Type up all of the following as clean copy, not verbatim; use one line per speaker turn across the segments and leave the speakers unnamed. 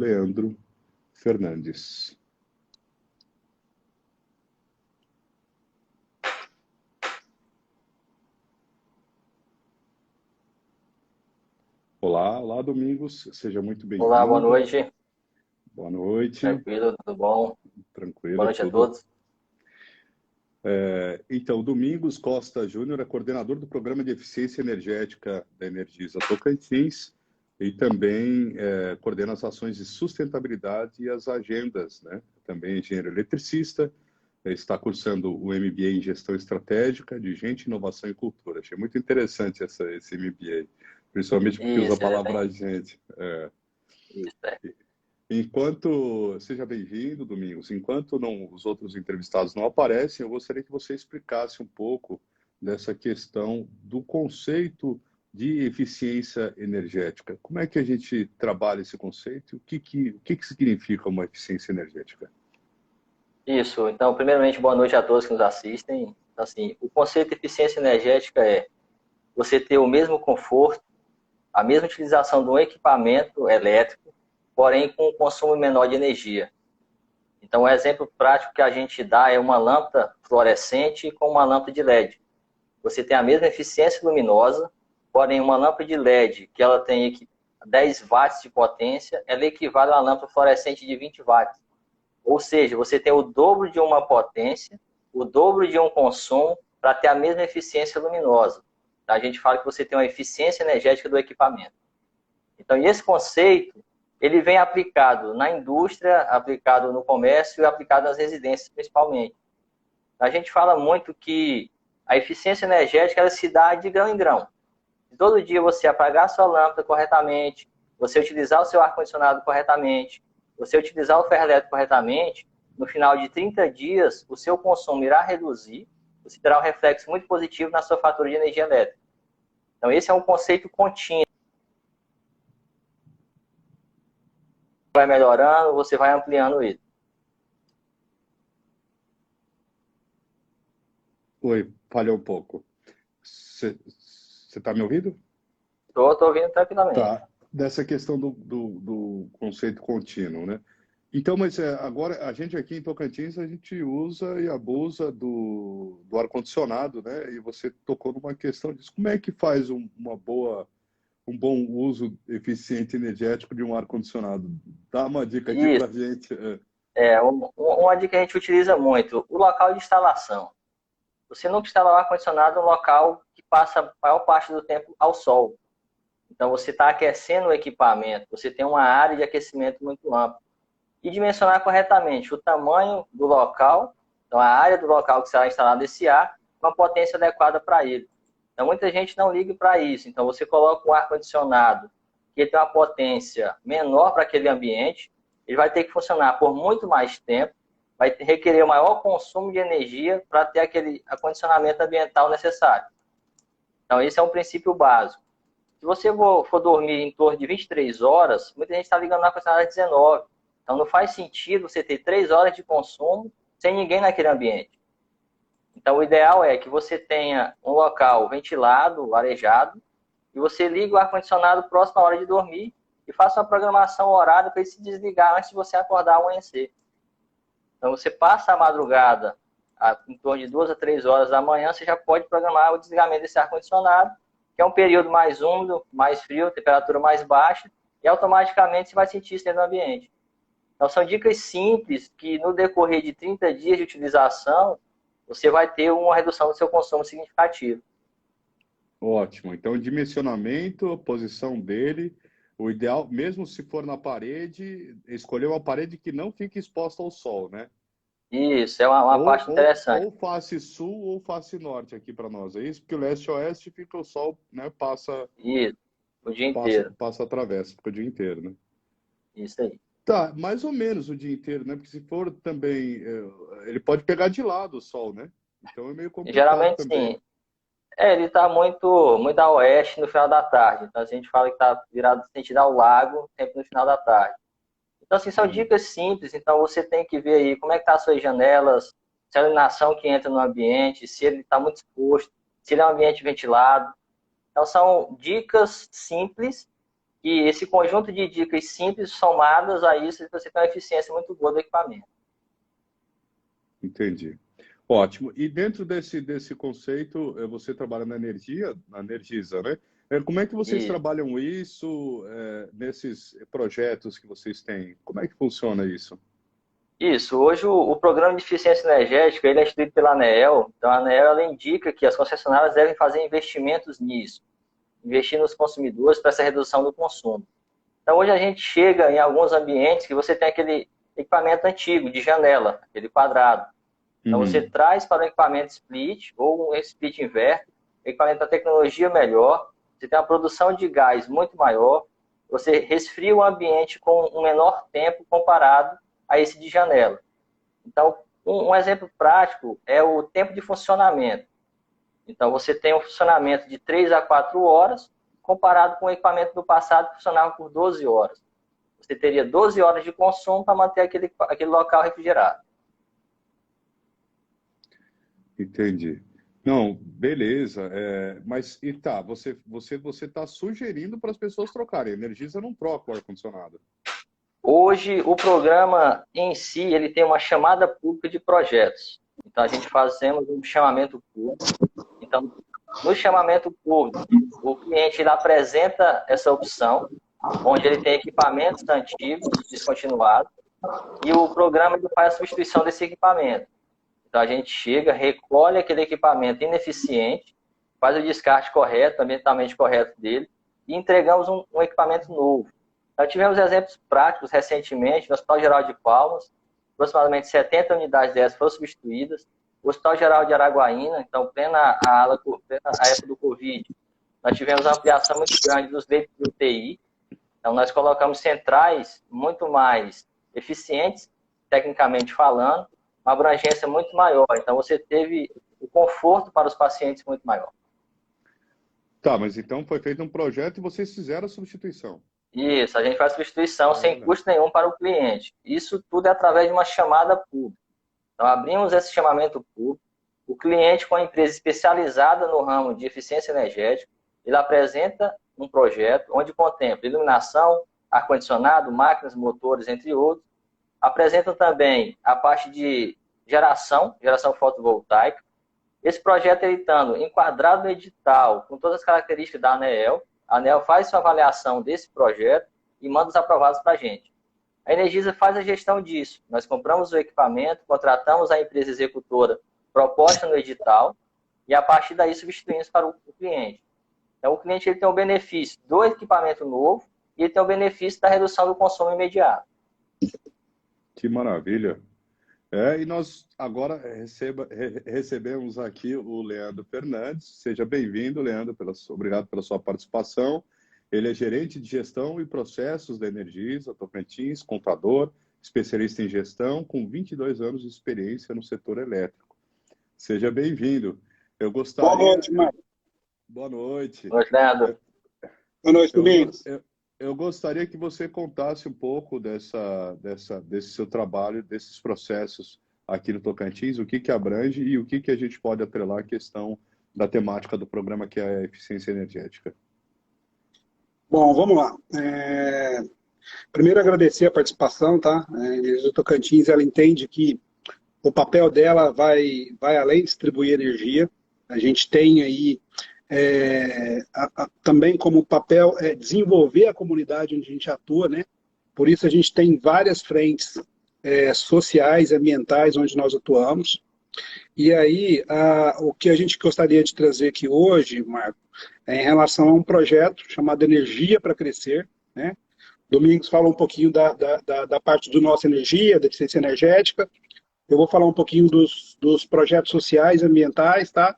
Leandro Fernandes. Olá, Domingos, seja muito bem-vindo.
Olá, boa noite.
Boa noite.
Tranquilo, tudo bom?
Tranquilo,
Boa noite a
tudo.
todos.
Então, Domingos Costa Júnior é coordenador do Programa de Eficiência Energética da Energisa Tocantins e também coordena as ações de sustentabilidade e as agendas, né? Também é engenheiro eletricista, está cursando o MBA em Gestão Estratégica de Gente, Inovação e Cultura. Achei muito interessante esse MBA, principalmente porque usa a
Isso,
palavra gente.
isso,
Seja bem-vindo, Domingos. Enquanto os outros entrevistados não aparecem, eu gostaria que você explicasse um pouco dessa questão do conceito de eficiência energética. Como é que a gente trabalha esse conceito? O que significa uma eficiência energética?
Isso. Então, primeiramente, boa noite a todos que nos assistem. Então, assim, o conceito de eficiência energética é você ter o mesmo conforto, a mesma utilização de um equipamento elétrico, porém com um consumo menor de energia. Então, um exemplo prático que a gente dá é uma lâmpada fluorescente com uma lâmpada de LED. Você tem a mesma eficiência luminosa, porém uma lâmpada de LED, que ela tem 10 watts de potência, ela equivale a uma lâmpada fluorescente de 20 watts. Ou seja, você tem o dobro de uma potência, o dobro de um consumo, para ter a mesma eficiência luminosa. A gente fala que você tem uma eficiência energética do equipamento. Então, esse conceito, ele vem aplicado na indústria, aplicado no comércio e aplicado nas residências, principalmente. A gente fala muito que a eficiência energética ela se dá de grão em grão. Se todo dia você apagar a sua lâmpada corretamente, você utilizar o seu ar-condicionado corretamente, você utilizar o ferro elétrico corretamente, no final de 30 dias, o seu consumo irá reduzir, você terá um reflexo muito positivo na sua fatura de energia elétrica. Então, esse é um conceito contínuo. Vai melhorando, você vai ampliando ele.
Oi, falhou um pouco. Você está me ouvindo?
Estou ouvindo tranquilamente.
Tá. Dessa questão do conceito contínuo, né? Então, mas agora a gente aqui em Tocantins, a gente usa e abusa do ar-condicionado, né? E você tocou numa questão disso. Como é que faz um bom uso eficiente energético de um ar-condicionado? Dá uma dica aqui
Isso.
para a gente.
Uma dica que a gente utiliza muito, o local de instalação. Você nunca instala o ar-condicionado no local que passa a maior parte do tempo ao sol. Então, você está aquecendo o equipamento, você tem uma área de aquecimento muito ampla. E dimensionar corretamente o tamanho do local, então a área do local que será instalado esse ar, com a potência adequada para ele. Então, muita gente não liga para isso. Então, você coloca um ar-condicionado que tem uma potência menor para aquele ambiente, ele vai ter que funcionar por muito mais tempo, vai requerer o maior consumo de energia para ter aquele acondicionamento ambiental necessário. Então, esse é um princípio básico. Se você for dormir em torno de 23 horas, muita gente está ligando na ar-condicionado às 19. Então, não faz sentido você ter 3 horas de consumo sem ninguém naquele ambiente. Então, o ideal é que você tenha um local ventilado, arejado, e você liga o ar-condicionado próximo à hora de dormir e faça uma programação horária para ele se desligar antes de você acordar ao amanhecer. Então, você passa a madrugada, em torno de 2 a 3 horas da manhã, você já pode programar o desligamento desse ar-condicionado, que é um período mais úmido, mais frio, temperatura mais baixa, e automaticamente você vai sentir isso dentro do ambiente. Então, são dicas simples que, no decorrer de 30 dias de utilização, você vai ter uma redução do seu consumo significativo.
Ótimo. Então, dimensionamento, a posição dele, o ideal, mesmo se for na parede, escolher uma parede que não fique exposta ao sol, né?
Isso, é uma parte interessante.
Ou face sul ou face norte aqui para nós, é isso? Porque o leste-oeste fica o sol, né?
Isso, o dia inteiro.
Passa atravessa, fica o dia inteiro, né?
Isso aí.
Tá, mais ou menos o dia inteiro, né? Porque se for também, ele pode pegar de lado o sol, né? Então é meio complicado
Geralmente,
também.
sim. Ele está muito a oeste no final da tarde. Então, a gente fala que está virado sentido ao lago, sempre no final da tarde. Então, assim, são
Uhum.
dicas simples. Então, você tem que ver aí como é que estão as suas janelas, se a iluminação que entra no ambiente, se ele está muito exposto, se ele é um ambiente ventilado. Então, são dicas simples que esse conjunto de dicas simples somadas a isso, você tem uma eficiência muito boa do equipamento.
Entendi. Ótimo. E dentro desse conceito, você trabalha na Energisa, né? Como é que vocês trabalham isso nesses projetos que vocês têm? Como é que funciona isso?
Isso. Hoje o programa de eficiência energética ele é instituído pela ANEEL. Então, a ANEEL ela indica que as concessionárias devem fazer investimentos nisso. Investir nos consumidores para essa redução do consumo. Então, hoje a gente chega em alguns ambientes que você tem aquele equipamento antigo, de janela, aquele quadrado. Então, você traz para o equipamento split ou um split inverter, equipamento da tecnologia melhor, você tem uma produção de gás muito maior, você resfria o ambiente com um menor tempo comparado a esse de janela. Então, um exemplo prático é o tempo de funcionamento. Então, você tem um funcionamento de 3 a 4 horas, comparado com o equipamento do passado que funcionava por 12 horas. Você teria 12 horas de consumo para manter aquele local refrigerado.
Entendi. Não, beleza. Mas, e tá, você está sugerindo para as pessoas trocarem. A Energisa não troca o ar-condicionado.
Hoje, o programa em si, ele tem uma chamada pública de projetos. Então, a gente fazemos um chamamento público. Então, no chamamento público, o cliente ele apresenta essa opção, onde ele tem equipamentos antigos, descontinuados, e o programa ele faz a substituição desse equipamento. Então, a gente chega, recolhe aquele equipamento ineficiente, faz o descarte correto, ambientalmente correto dele, e entregamos um equipamento novo. Então, tivemos exemplos práticos recentemente no Hospital Geral de Palmas, aproximadamente 70 unidades dessas foram substituídas. O Hospital Geral de Araguaína, então, plena época do Covid, nós tivemos uma ampliação muito grande dos leitos de UTI. Então, nós colocamos centrais muito mais eficientes, tecnicamente falando, uma abrangência muito maior. Então, você teve o conforto para os pacientes muito maior.
Tá, mas então foi feito um projeto e vocês fizeram a substituição.
Isso, a gente faz substituição sem custo nenhum para o cliente. Isso tudo é através de uma chamada pública. Então, abrimos esse chamamento público. O cliente, com a empresa especializada no ramo de eficiência energética, ele apresenta um projeto onde contempla iluminação, ar-condicionado, máquinas, motores, entre outros. Apresenta também a parte de geração fotovoltaica. Esse projeto, ele estando enquadrado no edital, com todas as características da ANEEL, a ANEEL faz sua avaliação desse projeto e manda os aprovados para a gente. A Energisa faz a gestão disso. Nós compramos o equipamento, contratamos a empresa executora proposta no edital e, a partir daí, substituímos para o cliente. Então, o cliente ele tem o benefício do equipamento novo e ele tem o benefício da redução do consumo imediato.
Que maravilha. E nós agora recebemos aqui o Leandro Fernandes. Seja bem-vindo, Leandro. Obrigado pela sua participação. Ele é gerente de gestão e processos da Energisa Tocantins, contador, especialista em gestão, com 22 anos de experiência no setor elétrico. Seja bem-vindo. Eu gostaria...
Boa noite, Marcos.
Boa noite.
Boa noite, Leandro.
Boa noite, Domingos.
Eu gostaria que você contasse um pouco desse seu trabalho, desses processos aqui no Tocantins, o que abrange e o que a gente pode atrelar à questão da temática do programa, que é a eficiência energética.
Bom, vamos lá. Primeiro, agradecer a participação, tá? A Energisa Tocantins, ela entende que o papel dela vai além de distribuir energia. A gente tem aí também como papel desenvolver a comunidade onde a gente atua, né? Por isso a gente tem várias frentes sociais, ambientais, onde nós atuamos. E aí, o que a gente gostaria de trazer aqui hoje, Marco, é em relação a um projeto chamado Energia para Crescer, né? Domingos fala um pouquinho da parte do Nossa Energia, da eficiência energética. Eu vou falar um pouquinho dos projetos sociais, ambientais, tá?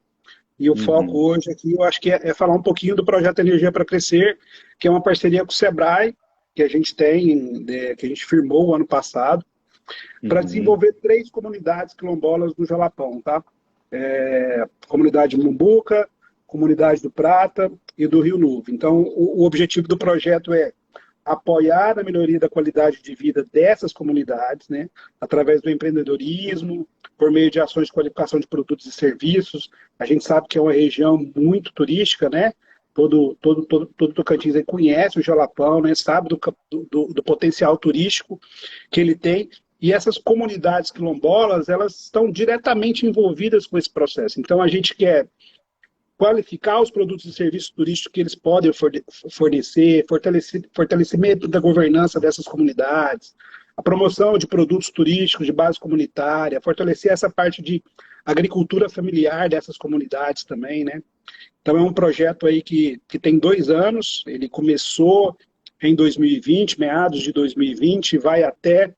E o foco hoje aqui, eu acho que é falar um pouquinho do projeto Energia para Crescer, que é uma parceria com o Sebrae, que a gente tem, que a gente firmou o ano passado, para desenvolver 3 comunidades quilombolas do Jalapão, tá? Comunidade Mumbuca, Comunidade do Prata e do Rio Novo. Então, o objetivo do projeto é apoiar a melhoria da qualidade de vida dessas comunidades, né, através do empreendedorismo, por meio de ações de qualificação de produtos e serviços. A gente sabe que é uma região muito turística, né, todo Tocantins aí conhece o Jalapão, né? Sabe do potencial turístico que ele tem. E essas comunidades quilombolas, elas estão diretamente envolvidas com esse processo. Então, a gente quer qualificar os produtos e serviços turísticos que eles podem fornecer, fortalecimento da governança dessas comunidades, a promoção de produtos turísticos de base comunitária, fortalecer essa parte de agricultura familiar dessas comunidades também, né? Então é um projeto aí que tem 2 anos, ele começou em 2020, meados de 2020, vai até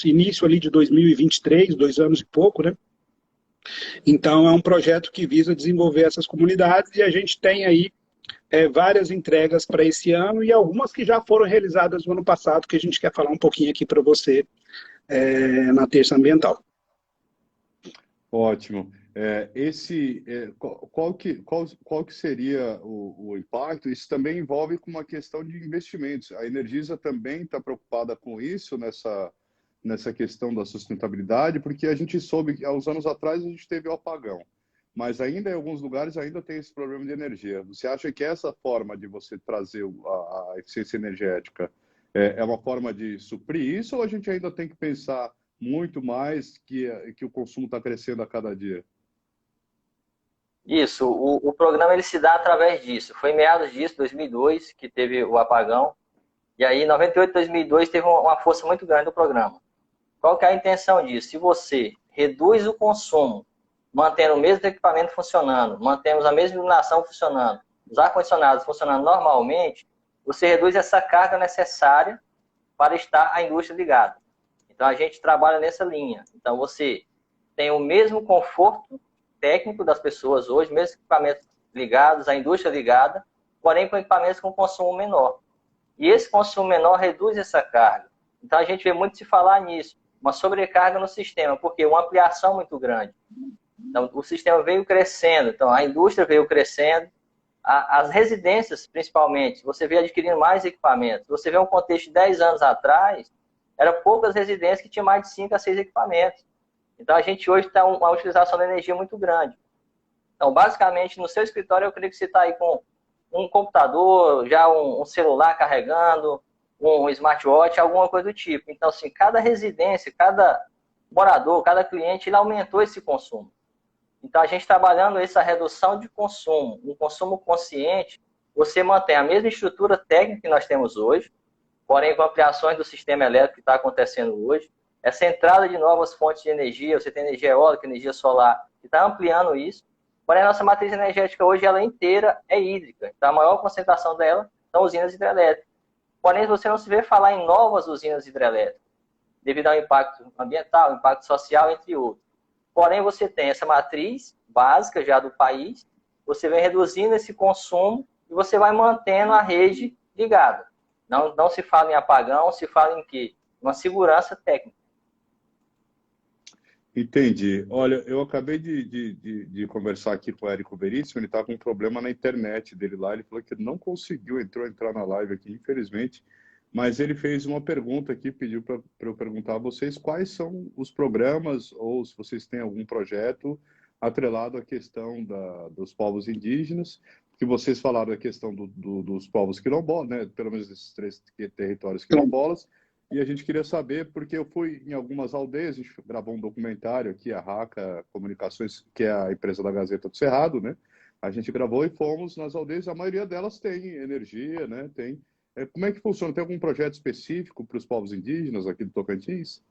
início ali de 2023, 2 anos e pouco, né? Então, é um projeto que visa desenvolver essas comunidades e a gente tem aí várias entregas para esse ano e algumas que já foram realizadas no ano passado, que a gente quer falar um pouquinho aqui para você na terça ambiental.
Ótimo. Qual que seria o impacto? Isso também envolve com uma questão de investimentos. A Energisa também está preocupada com isso nessa questão da sustentabilidade, porque a gente soube que há uns anos atrás a gente teve o apagão, mas ainda em alguns lugares ainda tem esse problema de energia. Você acha que essa forma de você trazer a eficiência energética é uma forma de suprir isso, ou a gente ainda tem que pensar muito mais que o consumo está crescendo a cada dia?
Isso, o programa ele se dá através disso. Foi em meados disso, 2002, que teve o apagão, e aí em 98, 2002 teve uma força muito grande do programa. Qual que é a intenção disso? Se você reduz o consumo, mantendo o mesmo equipamento funcionando, mantemos a mesma iluminação funcionando, os ar-condicionados funcionando normalmente, você reduz essa carga necessária para estar a indústria ligada. Então, a gente trabalha nessa linha. Então, você tem o mesmo conforto técnico das pessoas hoje, mesmo equipamentos ligados, a indústria ligada, porém com equipamentos com consumo menor. E esse consumo menor reduz essa carga. Então, a gente vê muito se falar nisso. Uma sobrecarga no sistema, porque uma ampliação muito grande. Então, o sistema veio crescendo, então a indústria veio crescendo, as residências, principalmente, você veio adquirindo mais equipamentos. Você vê um contexto de 10 anos atrás, eram poucas residências que tinham mais de 5 a 6 equipamentos. Então, a gente hoje está uma utilização da energia muito grande. Então, basicamente, no seu escritório, eu creio que você está aí com um computador, já um celular carregando, um smartwatch, alguma coisa do tipo. Então, assim, cada residência, cada morador, cada cliente, ele aumentou esse consumo. Então, a gente trabalhando essa redução de consumo, um consumo consciente, você mantém a mesma estrutura técnica que nós temos hoje, porém com ampliações do sistema elétrico que está acontecendo hoje, essa entrada de novas fontes de energia, você tem energia eólica, energia solar, que está ampliando isso, porém a nossa matriz energética hoje, ela inteira é hídrica, então a maior concentração dela são usinas hidrelétricas. Porém, você não se vê falar em novas usinas hidrelétricas, devido ao impacto ambiental, impacto social, entre outros. Porém, você tem essa matriz básica já do país, você vem reduzindo esse consumo e você vai mantendo a rede ligada. Não se fala em apagão, se fala em quê? Uma segurança técnica.
Entendi. Olha, eu acabei de conversar aqui com o Érico Veríssimo, ele está com um problema na internet dele lá, ele falou que ele não conseguiu entrar na live aqui, infelizmente, mas ele fez uma pergunta aqui, pediu para eu perguntar a vocês quais são os programas, ou se vocês têm algum projeto atrelado à questão dos povos indígenas, que vocês falaram da questão dos povos quilombolas, né? Pelo menos desses 3 territórios quilombolas, e a gente queria saber, porque eu fui em algumas aldeias, a gente gravou um documentário aqui, a RACA Comunicações, que é a empresa da Gazeta do Cerrado, né? A gente gravou e fomos nas aldeias, a maioria delas tem energia, né? Como é que funciona? Tem algum projeto específico para os povos indígenas aqui do Tocantins?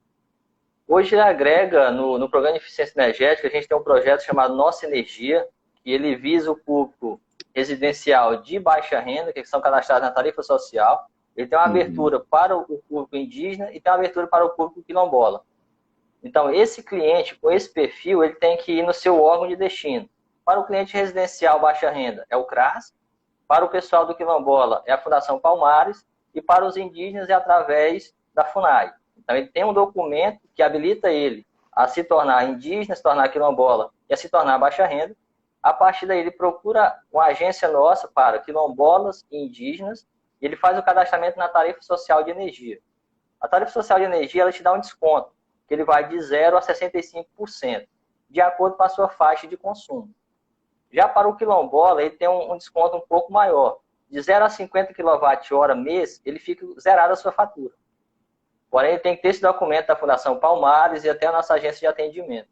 Hoje agrega, no programa de eficiência energética, a gente tem um projeto chamado Nossa Energia, que ele visa o público residencial de baixa renda, que são cadastrados na tarifa social. Ele tem uma abertura para o público indígena e tem uma abertura para o público quilombola. Então, esse cliente, com esse perfil, ele tem que ir no seu órgão de destino. Para o cliente residencial baixa renda, é o CRAS. Para o pessoal do quilombola, é a Fundação Palmares. E para os indígenas, é através da FUNAI. Então, ele tem um documento que habilita ele a se tornar indígena, se tornar quilombola e a se tornar baixa renda. A partir daí, ele procura uma agência nossa para quilombolas e indígenas. Ele faz o cadastramento na tarifa social de energia. A tarifa social de energia, ela te dá um desconto, que ele vai de 0% a 65%, de acordo com a sua faixa de consumo. Já para o quilombola, ele tem um desconto um pouco maior. De 0 a 50 kWh mês, ele fica zerado a sua fatura. Porém, ele tem que ter esse documento da Fundação Palmares e até a nossa agência de atendimento.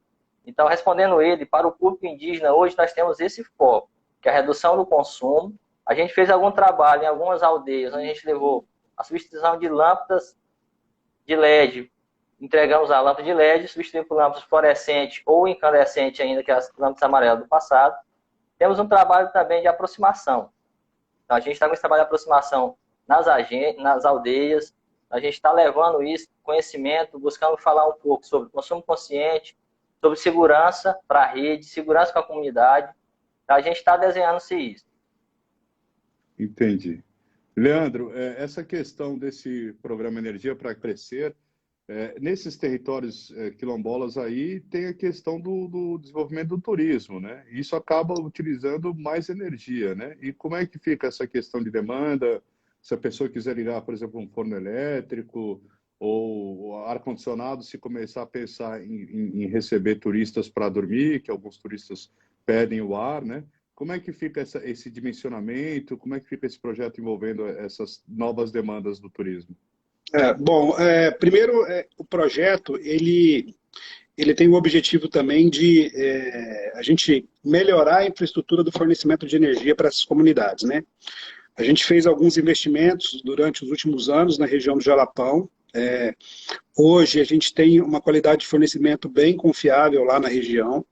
Então, respondendo ele, para o público indígena, hoje nós temos esse foco, que é a redução do consumo. A gente fez algum trabalho em algumas aldeias, onde a gente levou a substituição de lâmpadas de LED. Entregamos a lâmpada de LED, substituímos por lâmpadas fluorescentes ou incandescentes ainda, que é as lâmpadas amarelas do passado. Temos um trabalho também de aproximação. Então, a gente está com esse trabalho de aproximação nas aldeias. A gente está levando isso, conhecimento, buscando falar um pouco sobre consumo consciente, sobre segurança para a rede, segurança com a comunidade. Então, a gente está desenhando-se isso.
Entendi. Leandro, essa questão desse programa Energia para Crescer, nesses territórios quilombolas aí tem a questão do desenvolvimento do turismo, né? Isso acaba utilizando mais energia, né? E como é que fica essa questão de demanda? Se a pessoa quiser ligar, por exemplo, um forno elétrico ou ar-condicionado, se começar a pensar em receber turistas para dormir, que alguns turistas pedem o ar, né? Como é que fica esse dimensionamento? Como é que fica esse projeto envolvendo essas novas demandas do turismo?
Primeiro, o projeto, ele tem o objetivo também de a gente melhorar a infraestrutura do fornecimento de energia para essas comunidades, né? A gente fez alguns investimentos durante os últimos anos na região do Jalapão. Hoje a gente tem uma qualidade de fornecimento bem confiável lá na região.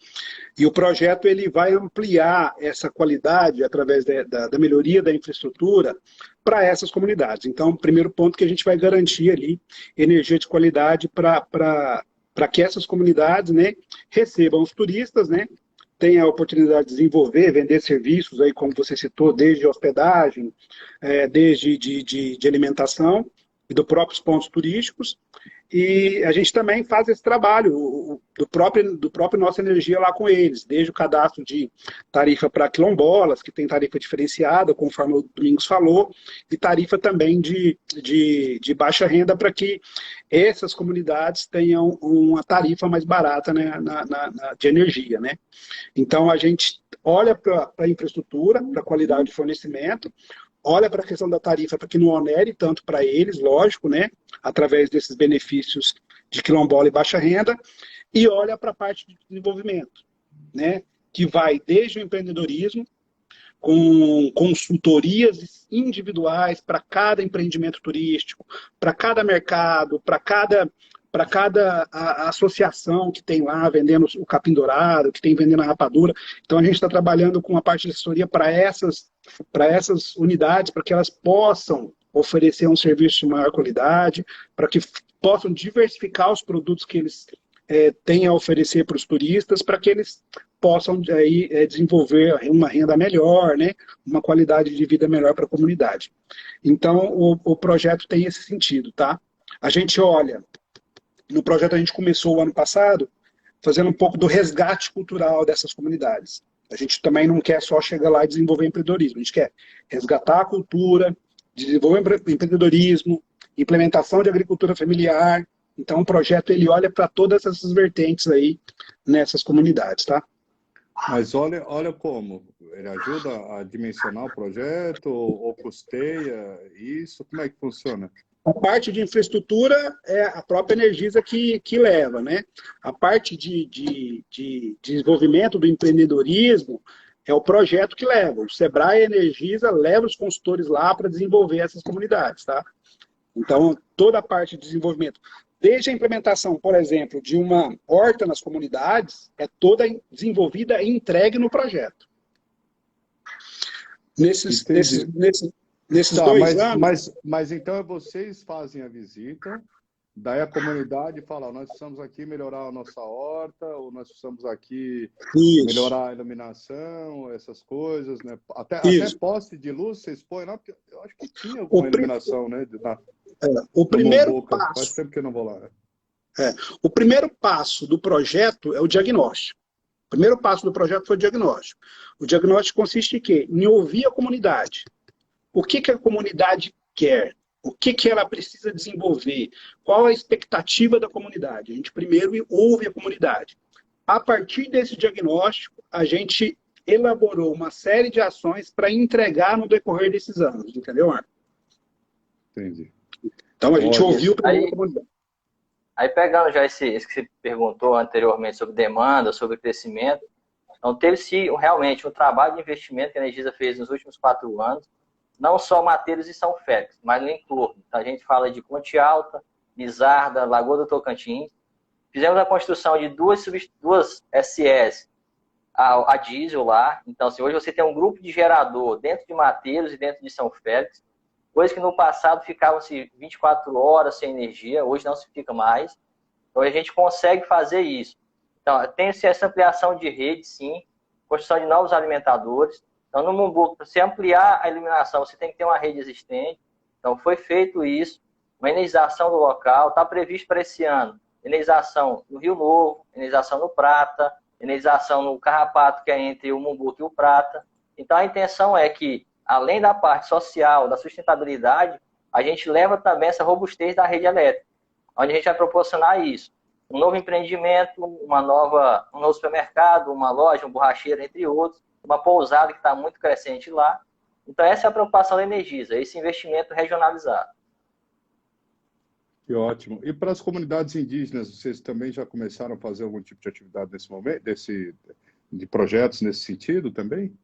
E o projeto ele vai ampliar essa qualidade através da melhoria da infraestrutura para essas comunidades. Então, o primeiro ponto que a gente vai garantir ali energia de qualidade para que essas comunidades, né, recebam os turistas, né, tenham a oportunidade de desenvolver, vender serviços, aí, como você citou, desde hospedagem, desde de alimentação e dos próprios pontos turísticos. E a gente também faz esse trabalho do próprio Nossa Energia lá com eles, desde o cadastro de tarifa para quilombolas, que tem tarifa diferenciada, conforme o Domingos falou, e tarifa também de baixa renda para que essas comunidades tenham uma tarifa mais barata, né, de energia, né? Então a gente olha para a infraestrutura, para a qualidade de fornecimento, olha para a questão da tarifa para que não onere tanto para eles, lógico, né, através desses benefícios de quilombola e baixa renda, e olha para a parte de desenvolvimento, né, que vai desde o empreendedorismo, com consultorias individuais para cada empreendimento turístico, para cada mercado, para cada associação que tem lá vendendo o capim dourado, que tem vendendo a rapadura. Então a gente está trabalhando com a parte de assessoria para essas unidades, para que elas possam oferecer um serviço de maior qualidade, para que possam diversificar os produtos que eles têm a oferecer para os turistas, para que eles possam aí, desenvolver uma renda melhor, né? Uma qualidade de vida melhor para a comunidade. Então o projeto tem esse sentido, tá? A gente olha, no projeto a gente começou o ano passado fazendo um pouco do resgate cultural dessas comunidades. A gente também não quer só chegar lá e desenvolver empreendedorismo, a gente quer resgatar a cultura, desenvolver empreendedorismo, implementação de agricultura familiar. Então o projeto ele olha para todas essas vertentes aí nessas comunidades, tá?
Mas olha como, ele ajuda a dimensionar o projeto ou custeia isso? Como é que funciona?
A parte de infraestrutura é a própria Energisa que leva, né? A parte de desenvolvimento do empreendedorismo é o projeto que leva. O Sebrae e a Energisa leva os consultores lá para desenvolver essas comunidades, tá? Então, toda a parte de desenvolvimento, desde a implementação, por exemplo, de uma horta nas comunidades, é toda desenvolvida e entregue no projeto. Nesses
Tá,
2 anos...
Mas então vocês fazem a visita, daí a comunidade fala, nós precisamos aqui melhorar a nossa horta, ou nós precisamos aqui melhorar a iluminação, essas coisas, né? Até poste de luz vocês põem lá, porque eu acho que tinha alguma iluminação, né?
O primeiro passo...
Faz tempo que eu não vou lá.
O primeiro passo do projeto é o diagnóstico. O primeiro passo do projeto foi o diagnóstico. O diagnóstico consiste em quê? Em ouvir a comunidade. O que a comunidade quer? O que ela precisa desenvolver? Qual a expectativa da comunidade? A gente primeiro ouve a comunidade. A partir desse diagnóstico, a gente elaborou uma série de ações para entregar no decorrer desses anos, entendeu, Marco?
Entendi.
Então, a gente ouviu primeiro a comunidade.
Aí, pegando já esse que você perguntou anteriormente sobre demanda, sobre crescimento, então teve-se realmente um trabalho de investimento que a Energisa fez nos últimos 4 anos, não só Mateiros e São Félix, mas no entorno. Então, a gente fala de Ponte Alta, Lizarda, Lagoa do Tocantins. Fizemos a construção de duas SEs a diesel lá. Então, assim, hoje você tem um grupo de gerador dentro de Mateiros e dentro de São Félix, coisa que no passado ficavam-se 24 horas sem energia, hoje não se fica mais. Então, a gente consegue fazer isso. Então, tem-se essa ampliação de rede, sim, construção de novos alimentadores. Então, no Mumbu, para você ampliar a iluminação, você tem que ter uma rede existente. Então, foi feito isso, uma energização do local, está previsto para esse ano. Energização no Rio Novo, energização no Prata, energização no Carrapato, que é entre o Mumbuca e o Prata. Então, a intenção é que, além da parte social, da sustentabilidade, a gente leva também essa robustez da rede elétrica, onde a gente vai proporcionar isso. Um novo empreendimento, um novo supermercado, uma loja, um borracheiro, entre outros, uma pousada que está muito crescente lá. Então, essa é a preocupação da Energisa, esse investimento regionalizado.
Que ótimo. E para as comunidades indígenas, vocês também já começaram a fazer algum tipo de atividade nesse momento, de projetos nesse sentido também?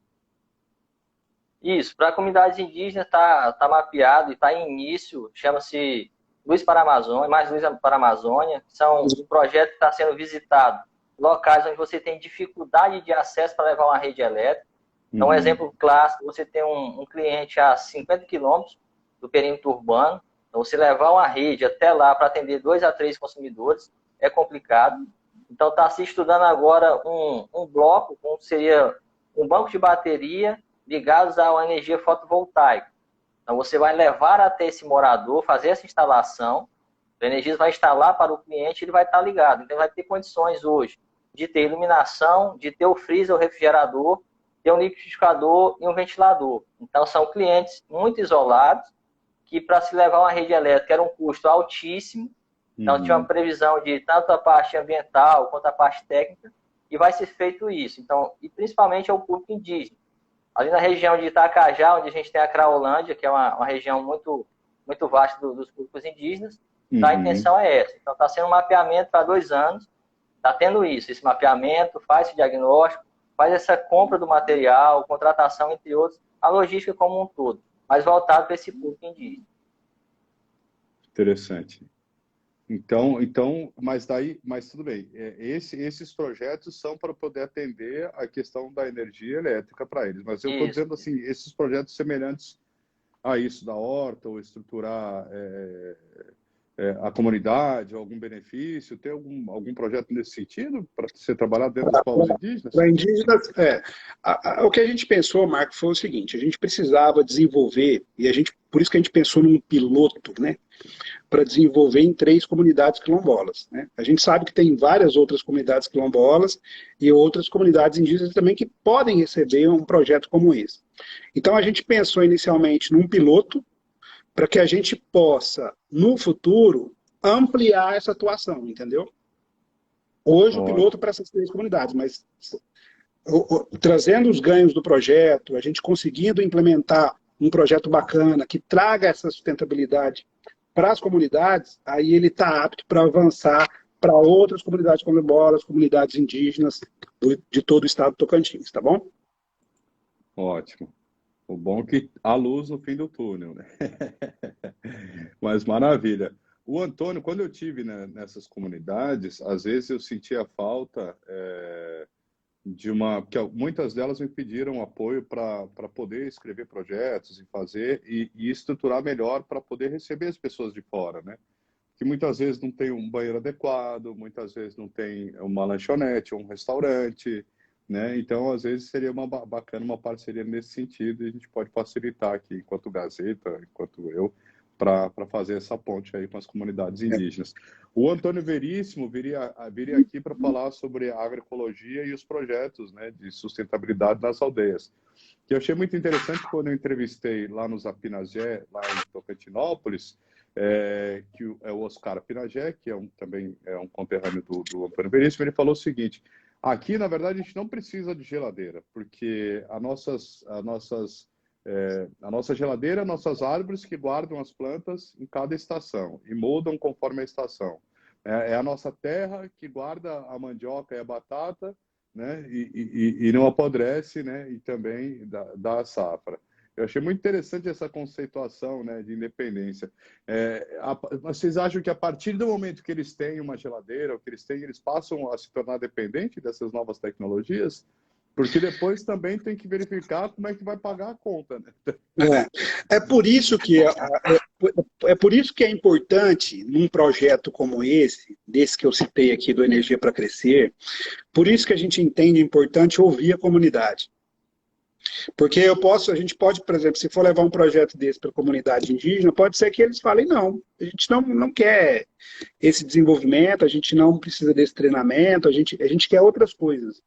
Isso, para comunidades indígenas está mapeado e está em início, chama-se Luz para a Amazônia, mais Luz para a Amazônia, são um projeto que está sendo visitado, locais onde você tem dificuldade de acesso para levar uma rede elétrica. Então, um exemplo clássico, você tem um cliente a 50 quilômetros do perímetro urbano, então você levar uma rede até lá para atender 2 a 3 consumidores é complicado. Então, está se estudando agora um bloco, como seria um banco de bateria ligados a uma energia fotovoltaica. Então, você vai levar até esse morador, fazer essa instalação, a Energisa vai instalar para o cliente e ele vai estar ligado. Então, vai ter condições hoje de ter iluminação, de ter o freezer, o refrigerador, ter um liquidificador e um ventilador. Então, são clientes muito isolados, que para se levar uma rede elétrica era um custo altíssimo. Então, tinha uma previsão de tanto a parte ambiental quanto a parte técnica, e vai ser feito isso. Então, e principalmente é o público indígena. Ali na região de Itacajá, onde a gente tem a Craolândia, que é uma região muito, muito vasta dos públicos indígenas, a intenção é essa. Então, está sendo um mapeamento para 2 anos, está tendo isso, esse mapeamento, faz esse diagnóstico, faz essa compra do material, contratação, entre outros, a logística como um todo, mas voltado para esse público indígena.
Interessante. Então, mas tudo bem. Esses projetos são para poder atender a questão da energia elétrica para eles. Mas eu estou dizendo assim, esses projetos semelhantes a isso da horta, ou estruturar a comunidade, algum benefício, tem algum projeto nesse sentido para ser trabalhado dentro dos povos indígenas?
Para indígenas, o que a gente pensou, Marco, foi o seguinte: a gente precisava desenvolver, por isso que a gente pensou num piloto, né? Para desenvolver em 3 comunidades quilombolas, né? A gente sabe que tem várias outras comunidades quilombolas e outras comunidades indígenas também que podem receber um projeto como esse. Então, a gente pensou inicialmente num piloto para que a gente possa, no futuro, ampliar essa atuação, entendeu? Hoje, o piloto para essas 3 comunidades, mas trazendo os ganhos do projeto, a gente conseguindo implementar um projeto bacana que traga essa sustentabilidade para as comunidades, aí ele está apto para avançar para outras comunidades quilombolas, comunidades indígenas de todo o estado do Tocantins, tá bom?
Ótimo. O bom é que há luz no fim do túnel, né? Mas maravilha. O Antônio, quando eu tive nessas comunidades, às vezes eu sentia falta porque muitas delas me pediram apoio para poder escrever projetos e fazer e estruturar melhor para poder receber as pessoas de fora, né? Que muitas vezes não tem um banheiro adequado, muitas vezes não tem uma lanchonete, um restaurante, né? Então, às vezes seria bacana uma parceria nesse sentido e a gente pode facilitar aqui, enquanto Gazeta, enquanto eu, para fazer essa ponte aí com as comunidades indígenas. O Antônio Veríssimo viria aqui para falar sobre a agroecologia e os projetos, né, de sustentabilidade nas aldeias. Que eu achei muito interessante quando eu entrevistei lá no Zapinagé, lá em Tocantinópolis, que é o Oscar Pinagé, que também é um conterrâneo do Antônio Veríssimo, ele falou o seguinte: Aqui, na verdade, a gente não precisa de geladeira, porque a nossa geladeira, nossas árvores que guardam as plantas em cada estação e moldam conforme a estação. É a nossa terra que guarda a mandioca e a batata, né? E não apodrece, né? E também dá a safra. Eu achei muito interessante essa conceituação, né, de independência. Vocês acham que a partir do momento que eles têm uma geladeira, ou que eles passam a se tornar dependentes dessas novas tecnologias? Porque depois também tem que verificar como é que vai pagar a conta, né?
É por isso que por isso que é importante num projeto como desse que eu citei aqui do Energia para Crescer, por isso que a gente entende importante ouvir a comunidade. Porque a gente pode, por exemplo, se for levar um projeto desse para a comunidade indígena, pode ser que eles falem, não, a gente não quer esse desenvolvimento, a gente não precisa desse treinamento, a gente quer outras coisas.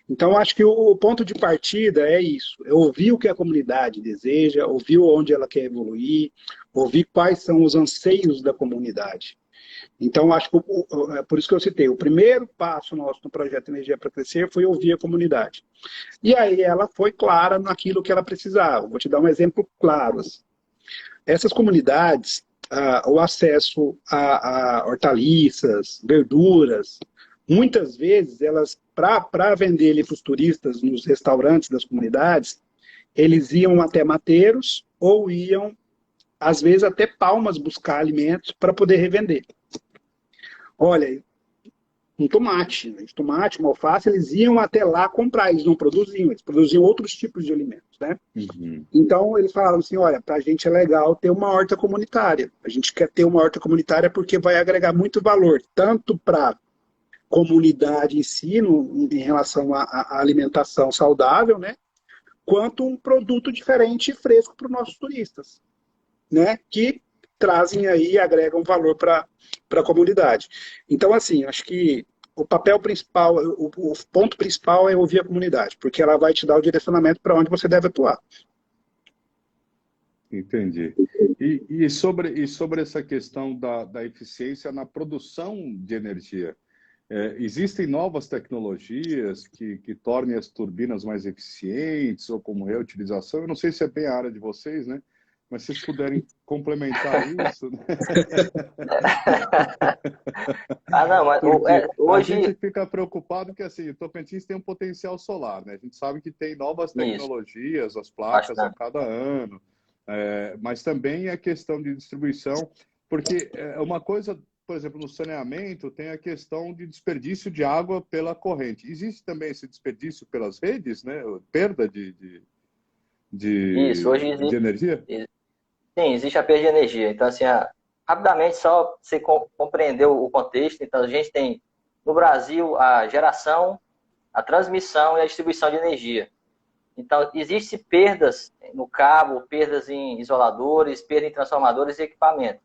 Então, acho que o ponto de partida é isso, é ouvir o que a comunidade deseja, ouvir onde ela quer evoluir, ouvir quais são os anseios da comunidade. Então, acho que, por isso que eu citei, o primeiro passo nosso no projeto Energia para Crescer foi ouvir a comunidade. E aí ela foi clara naquilo que ela precisava. Vou te dar um exemplo claro. Essas comunidades, o acesso a hortaliças, verduras, muitas vezes, elas, para vender para os turistas nos restaurantes das comunidades, eles iam até mateiros ou iam, às vezes, até Palmas buscar alimentos para poder revender. Olha, um tomate, uma alface, eles iam até lá comprar, eles não produziam, eles produziam outros tipos de alimentos, né?
Uhum.
Então, eles falaram assim, olha, para a gente é legal ter uma horta comunitária. A gente quer ter uma horta comunitária porque vai agregar muito valor, tanto para a comunidade em si, em relação à alimentação saudável, né? Quanto um produto diferente e fresco para os nossos turistas, né? Que trazem aí e agregam valor para a comunidade. Então, assim, acho que o papel principal, o ponto principal é ouvir a comunidade, porque ela vai te dar o direcionamento para onde você deve atuar.
Entendi. E sobre essa questão da eficiência na produção de energia, existem novas tecnologias que tornem as turbinas mais eficientes, ou como reutilização? Eu não sei se é bem a área de vocês, né? Mas se vocês puderem complementar isso, né?
Não, mas hoje...
A gente fica preocupado que assim, o Tocantins tem um potencial solar, né? A gente sabe que tem novas tecnologias, as placas a cada ano, mas também a questão de distribuição, porque uma coisa, por exemplo, no saneamento tem a questão de desperdício de água pela corrente. Existe também esse desperdício pelas redes, né? Perda de energia?
Sim, existe a perda de energia. Então, assim, rapidamente, só você compreender o contexto. Então, a gente tem, no Brasil, a geração, a transmissão e a distribuição de energia. Então, existem perdas no cabo, perdas em isoladores, perda em transformadores e equipamentos.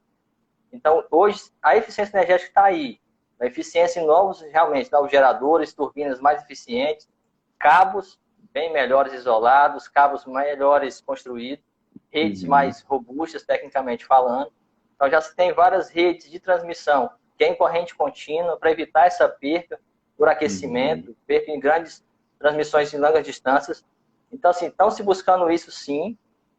Então, hoje, a eficiência energética está aí. A eficiência em novos, realmente, novos geradores, turbinas mais eficientes, cabos bem melhores isolados, cabos melhores construídos, redes mais robustas, tecnicamente falando. Então, já se tem várias redes de transmissão que é em corrente contínua para evitar essa perca por aquecimento, perca em grandes transmissões em longas distâncias. Então, assim, estão se buscando isso sim,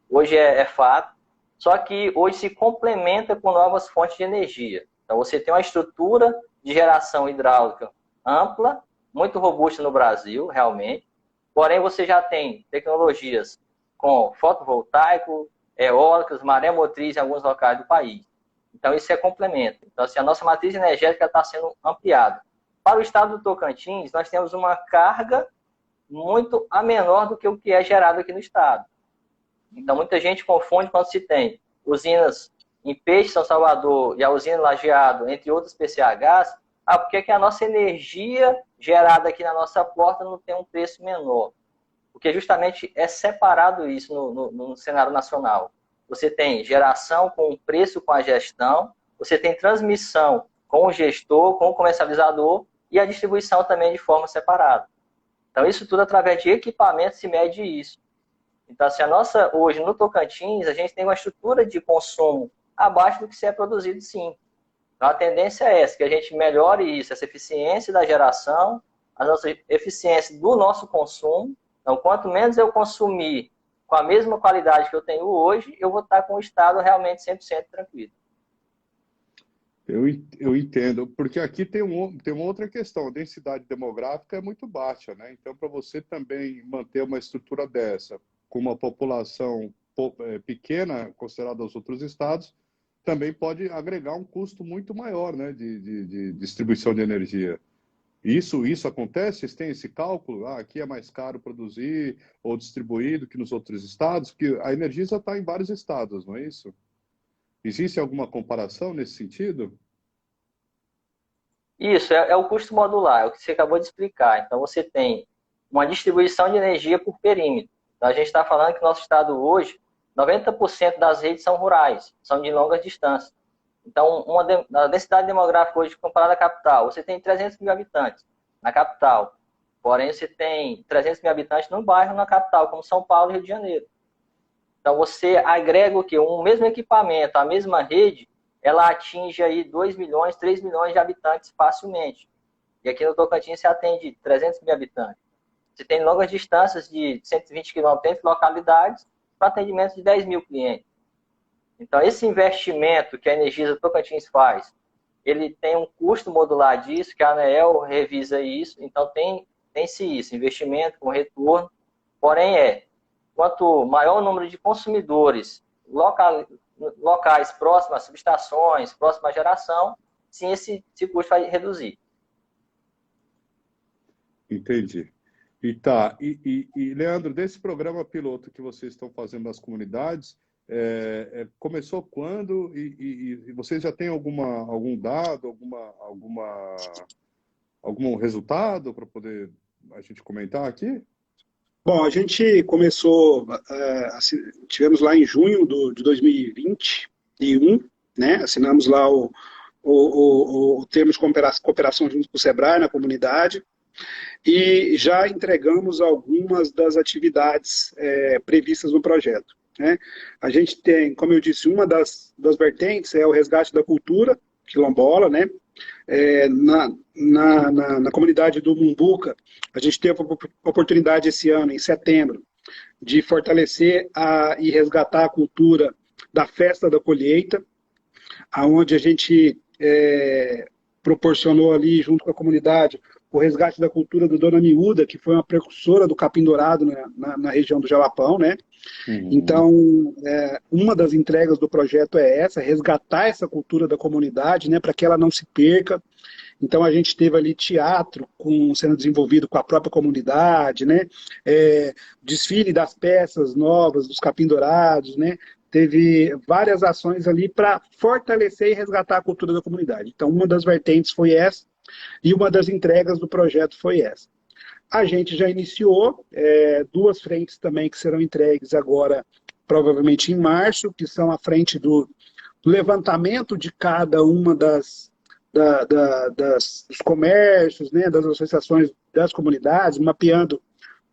hoje é fato, só que hoje se complementa com novas fontes de energia. Então, você tem uma estrutura de geração hidráulica ampla, muito robusta no Brasil, realmente, porém você já tem tecnologias com fotovoltaico, eólicas, maré motriz em alguns locais do país. Então, isso é complemento. Então, assim, a nossa matriz energética está sendo ampliada. Para o estado do Tocantins, nós temos uma carga muito a menor do que o que é gerado aqui no estado. Então, muita gente confunde quando se tem usinas em Peixe, São Salvador e a usina Lajeado, entre outros PCHs, porque que a nossa energia gerada aqui na nossa porta não tem um preço menor? Porque justamente é separado isso no cenário nacional. Você tem geração com o preço, com a gestão, você tem transmissão com o gestor, com o comercializador e a distribuição também de forma separada. Então, isso tudo através de equipamentos se mede isso. Então, assim, hoje no Tocantins, a gente tem uma estrutura de consumo abaixo do que se é produzido, sim. Então, a tendência é essa, que a gente melhore isso, essa eficiência da geração a nossa eficiência do nosso consumo. Então, quanto menos eu consumir com a mesma qualidade que eu tenho hoje, eu vou estar com o estado realmente 100% tranquilo.
Eu entendo, porque aqui tem uma outra questão, a densidade demográfica é muito baixa, né? Então, para você também manter uma estrutura dessa, com uma população pequena, considerada aos outros estados, também pode agregar um custo muito maior, né, de distribuição de energia. Isso acontece? Vocês têm esse cálculo? Ah, aqui é mais caro produzir ou distribuir do que nos outros estados? Porque a Energisa está em vários estados, não é isso? Existe alguma comparação nesse sentido?
Isso, é o custo modular, é o que você acabou de explicar. Então, você tem uma distribuição de energia por perímetro. Então, a gente está falando que no nosso estado hoje, 90% das redes são rurais, são de longas distâncias. Então, a densidade demográfica hoje, comparada à capital, você tem 300 mil habitantes na capital. Porém, você tem 300 mil habitantes num bairro na capital, como São Paulo e Rio de Janeiro. Então, você agrega o quê? Um mesmo equipamento, a mesma rede, ela atinge aí 2 milhões, 3 milhões de habitantes facilmente. E aqui no Tocantins você atende 300 mil habitantes. Você tem longas distâncias de 120 quilômetros entre localidades para atendimento de 10 mil clientes. Então, esse investimento que a Energisa Tocantins faz, ele tem um custo modular disso, que a ANEEL revisa isso, então tem-se isso, investimento com retorno, porém quanto maior o número de consumidores locais próximos às subestações, próximo à geração, sim, esse custo vai reduzir.
Entendi. Leandro, desse programa piloto que vocês estão fazendo nas comunidades, começou quando e vocês já têm algum dado, algum resultado para poder a gente comentar aqui?
Bom, a gente começou, tivemos lá em junho de 2021, né? Assinamos lá o termo de cooperação junto com o Sebrae na comunidade e já entregamos algumas das atividades previstas no projeto, né? A gente tem, como eu disse, uma das vertentes é o resgate da cultura quilombola, né? Na comunidade do Mumbuca, a gente teve a oportunidade esse ano, em setembro, de fortalecer e resgatar a cultura da festa da colheita, aonde a gente proporcionou ali, junto com a comunidade, o resgate da cultura do Dona Miúda, que foi uma precursora do capim dourado na região do Jalapão, né? Uhum. Então, uma das entregas do projeto é essa, resgatar essa cultura da comunidade, né, para que ela não se perca. Então, a gente teve ali teatro sendo desenvolvido com a própria comunidade, né, desfile das peças novas, dos capim dourados, né, teve várias ações ali para fortalecer e resgatar a cultura da comunidade. Então, uma das vertentes foi essa, e uma das entregas do projeto foi essa. A gente já iniciou duas frentes também que serão entregues agora, provavelmente em março, que são a frente do levantamento de cada uma dos comércios, né, das associações das comunidades, mapeando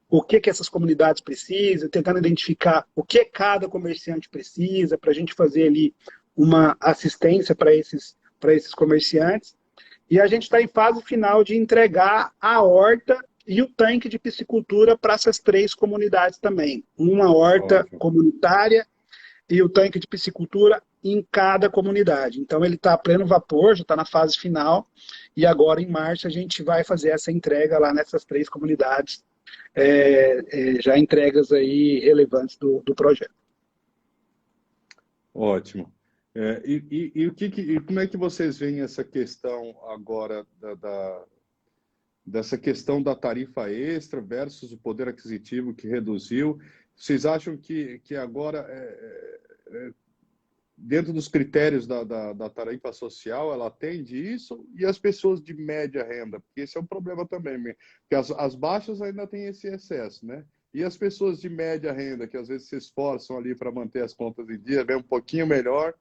o que essas comunidades precisam, tentando identificar o que cada comerciante precisa, para a gente fazer ali uma assistência para esses comerciantes. E a gente está em fase final de entregar a horta e o tanque de piscicultura para essas três comunidades também. Uma horta comunitária e o tanque de piscicultura em cada comunidade. Então ele está a pleno vapor, já está na fase final, e agora em março a gente vai fazer essa entrega lá nessas três comunidades, já entregas aí relevantes do projeto.
Ótimo. Como é que vocês veem essa questão agora dessa questão da tarifa extra versus o poder aquisitivo que reduziu? Vocês acham que agora, dentro dos critérios da tarifa social, ela atende isso? E as pessoas de média renda? Porque esse é um problema também, porque as baixas ainda têm esse excesso, né? E as pessoas de média renda, que às vezes se esforçam ali para manter as contas em dia, ganham um pouquinho melhor,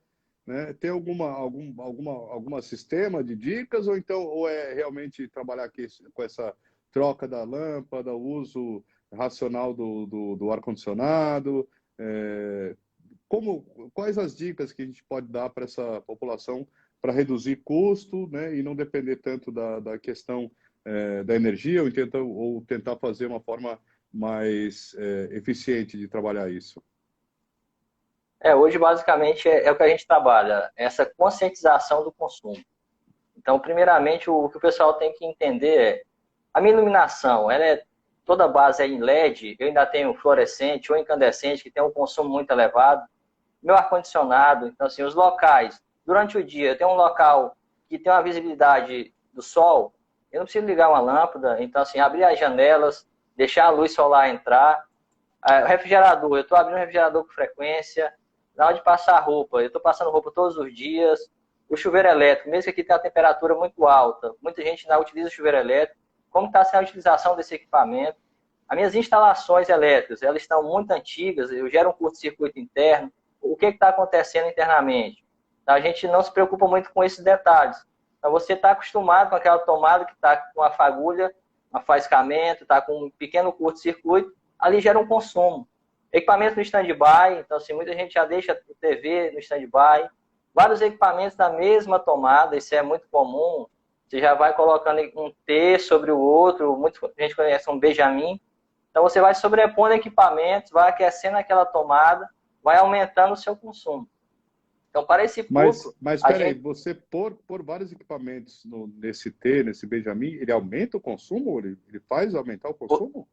né? Tem algum sistema de dicas ou é realmente trabalhar aqui com essa troca da lâmpada, o uso racional do ar-condicionado? Quais as dicas que a gente pode dar para essa população para reduzir custo, né, e não depender tanto da questão da energia ou tentar fazer uma forma mais eficiente de trabalhar isso?
Hoje, basicamente, é o que a gente trabalha, essa conscientização do consumo. Então, primeiramente, o que o pessoal tem que entender é a minha iluminação, toda a base é em LED, eu ainda tenho fluorescente ou incandescente, que tem um consumo muito elevado. Meu ar-condicionado, então, assim, os locais, durante o dia, eu tenho um local que tem uma visibilidade do sol, eu não preciso ligar uma lâmpada, então, assim, abrir as janelas, deixar a luz solar entrar. O refrigerador, eu estou abrindo o refrigerador com frequência. Na hora de passar roupa, eu estou passando roupa todos os dias. O chuveiro elétrico, mesmo que aqui tenha uma temperatura muito alta, muita gente não utiliza o chuveiro elétrico. Como está sendo a utilização desse equipamento? As minhas instalações elétricas, elas estão muito antigas, eu gero um curto-circuito interno. O que está acontecendo internamente? Então, a gente não se preocupa muito com esses detalhes. Então, você está acostumado com aquela tomada que está com a fagulha, um faiscamento, está com um pequeno curto-circuito, ali gera um consumo. Equipamento no stand-by, então, assim, muita gente já deixa a TV no stand-by. Vários equipamentos da mesma tomada, isso é muito comum. Você já vai colocando um T sobre o outro, muita gente conhece um Benjamin. Então, você vai sobrepondo equipamentos, vai aquecendo aquela tomada, vai aumentando o seu consumo. Então, para esse público...
Mas peraí, você pôr vários equipamentos nesse T, nesse Benjamin, ele aumenta o consumo? Ele faz aumentar o consumo?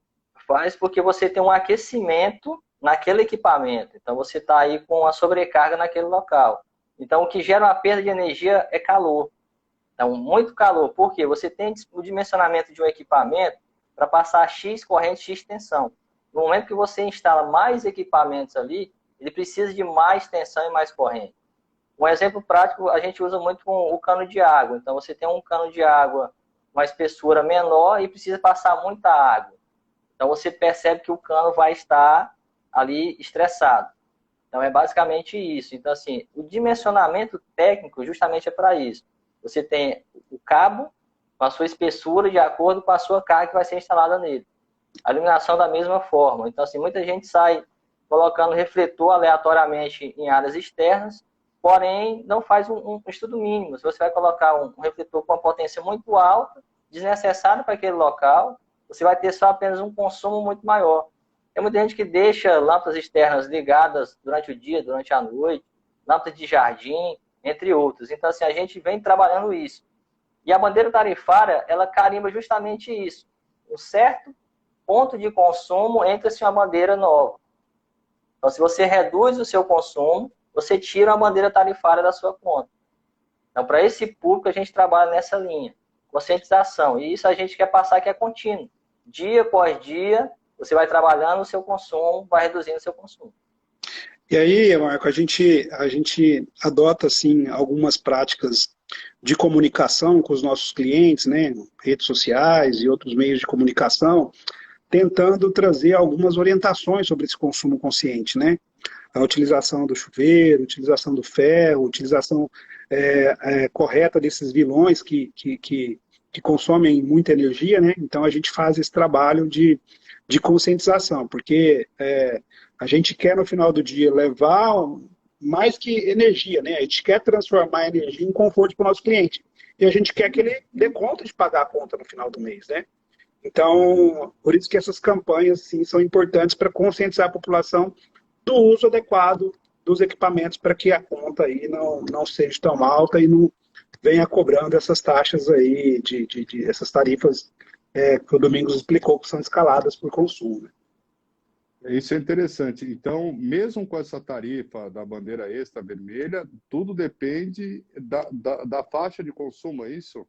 Faz porque você tem um aquecimento naquele equipamento. Então, você está aí com a sobrecarga naquele local. Então, o que gera uma perda de energia é calor. Então, muito calor. Por quê? Você tem o dimensionamento de um equipamento para passar X corrente, X tensão. No momento que você instala mais equipamentos ali, ele precisa de mais tensão e mais corrente. Um exemplo prático, a gente usa muito com o cano de água. Então, você tem um cano de água com uma espessura menor e precisa passar muita água. Então, você percebe que o cano vai estar ali estressado. Então, é basicamente isso. Então, assim, o dimensionamento técnico justamente é para isso. Você tem o cabo com a sua espessura de acordo com a sua carga que vai ser instalada nele. A iluminação da mesma forma. Então, assim, muita gente sai colocando refletor aleatoriamente em áreas externas, porém, não faz um estudo mínimo. Se você vai colocar um refletor com uma potência muito alta, desnecessário para aquele local, você vai ter só apenas um consumo muito maior. Tem muita gente que deixa lâmpadas externas ligadas durante o dia, durante a noite, lâmpadas de jardim, entre outros. Então, assim, a gente vem trabalhando isso. E a bandeira tarifária, ela carimba justamente isso. Um certo ponto de consumo entra-se uma bandeira nova. Então, se você reduz o seu consumo, você tira a bandeira tarifária da sua conta. Então, para esse público, a gente trabalha nessa linha. Conscientização. E isso a gente quer passar que é contínuo. Dia após dia, você vai trabalhando o seu consumo, vai reduzindo o seu consumo.
E aí, Marco, a gente adota, assim, algumas práticas de comunicação com os nossos clientes, né, redes sociais e outros meios de comunicação, tentando trazer algumas orientações sobre esse consumo consciente, né? A utilização do chuveiro, utilização do ferro, utilização correta desses vilões que consomem muita energia, né? Então a gente faz esse trabalho de conscientização, porque a gente quer no final do dia levar mais que energia, né? A gente quer transformar a energia em conforto para o nosso cliente. E a gente quer que ele dê conta de pagar a conta no final do mês, né? Então, por isso que essas campanhas sim, são importantes para conscientizar a população do uso adequado dos equipamentos para que a conta aí não seja tão alta e não venha cobrando essas taxas aí, essas tarifas que o Domingos explicou que são escaladas por consumo. Né?
Isso é interessante. Então, mesmo com essa tarifa da bandeira extra vermelha, tudo depende da faixa de consumo, é isso?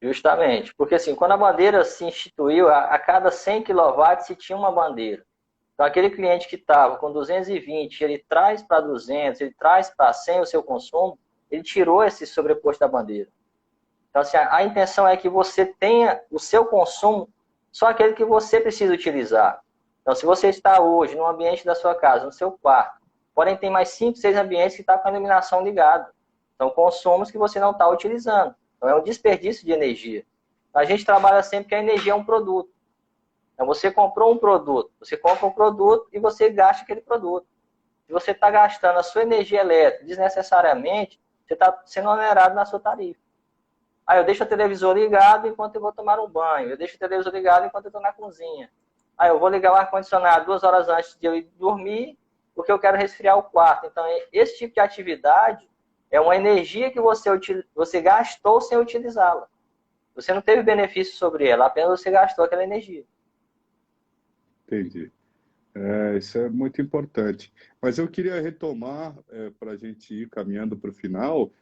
Justamente, porque assim, quando a bandeira se instituiu, a cada 100 kW se tinha uma bandeira. Então, aquele cliente que estava com 220, ele traz para 200, ele traz para 100 o seu consumo, ele tirou esse sobreposto da bandeira. Então, assim, a intenção é que você tenha o seu consumo só aquele que você precisa utilizar. Então, se você está hoje no ambiente da sua casa, no seu quarto, porém tem mais 5, 6 ambientes que estão com a iluminação ligada. Então, consumos que você não está utilizando. Então, é um desperdício de energia. A gente trabalha sempre que a energia é um produto. Então, você comprou um produto, você compra um produto e você gasta aquele produto. Se você está gastando a sua energia elétrica desnecessariamente, você está sendo onerado na sua tarifa. Eu deixo o televisor ligado enquanto eu vou tomar um banho. Eu deixo o televisor ligado enquanto eu estou na cozinha. Eu vou ligar o ar-condicionado 2 horas antes de eu ir dormir, porque eu quero resfriar o quarto. Então, esse tipo de atividade é uma energia que você gastou sem utilizá-la. Você não teve benefício sobre ela, apenas você gastou aquela energia.
Entendi. Isso é muito importante. Mas eu queria retomar, para a gente ir caminhando para o final,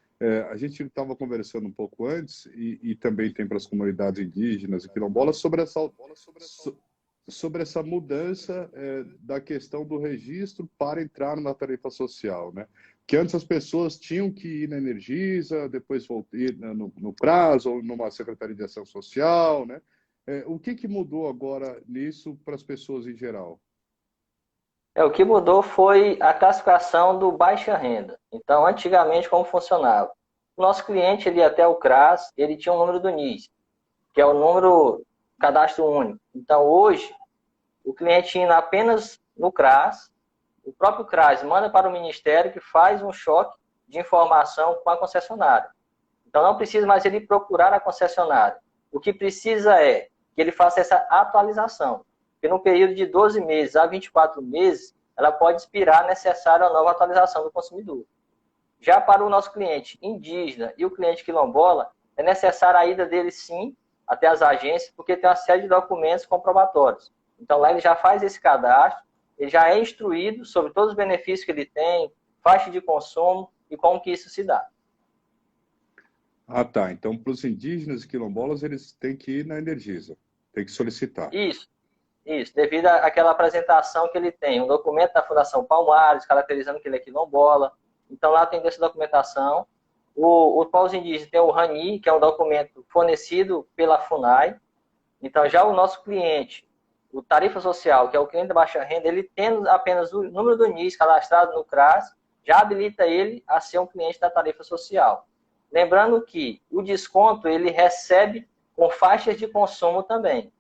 a gente estava conversando um pouco antes, e também tem para as comunidades indígenas e quilombolas, sobre essa mudança da questão do registro para entrar na tarifa social, né? Que antes as pessoas tinham que ir na Energisa, depois ir no CRAS ou numa Secretaria de Ação Social, né? O que mudou agora nisso para as pessoas em geral?
O que mudou foi a classificação do baixa renda. Então, antigamente, como funcionava? O nosso cliente, ele ia até o CRAS, ele tinha um número do NIS, que é o número cadastro único. Então, hoje, o cliente indo apenas no CRAS, o próprio CRAS manda para o Ministério, que faz um choque de informação com a concessionária. Então, não precisa mais ele procurar a concessionária. O que precisa é que ele faça essa atualização. Porque no período de 12 meses a 24 meses, ela pode expirar necessária a nova atualização do consumidor. Já para o nosso cliente indígena e o cliente quilombola, é necessária a ida dele, sim, até as agências, porque tem uma série de documentos comprobatórios. Então, lá ele já faz esse cadastro, ele já é instruído sobre todos os benefícios que ele tem, faixa de consumo e como que isso se dá.
Tá. Então, para os indígenas e quilombolas, eles têm que ir na Energisa, têm que solicitar.
Isso, devido àquela apresentação que ele tem, um documento da Fundação Palmares, caracterizando que ele é quilombola. Então, lá tem essa documentação. Para os indígenas tem o RANI, que é um documento fornecido pela FUNAI. Então, já o nosso cliente, o tarifa social, que é o cliente da baixa renda, ele tendo apenas o número do NIS cadastrado no CRAS, já habilita ele a ser um cliente da tarifa social. Lembrando que o desconto ele recebe com faixas de consumo também.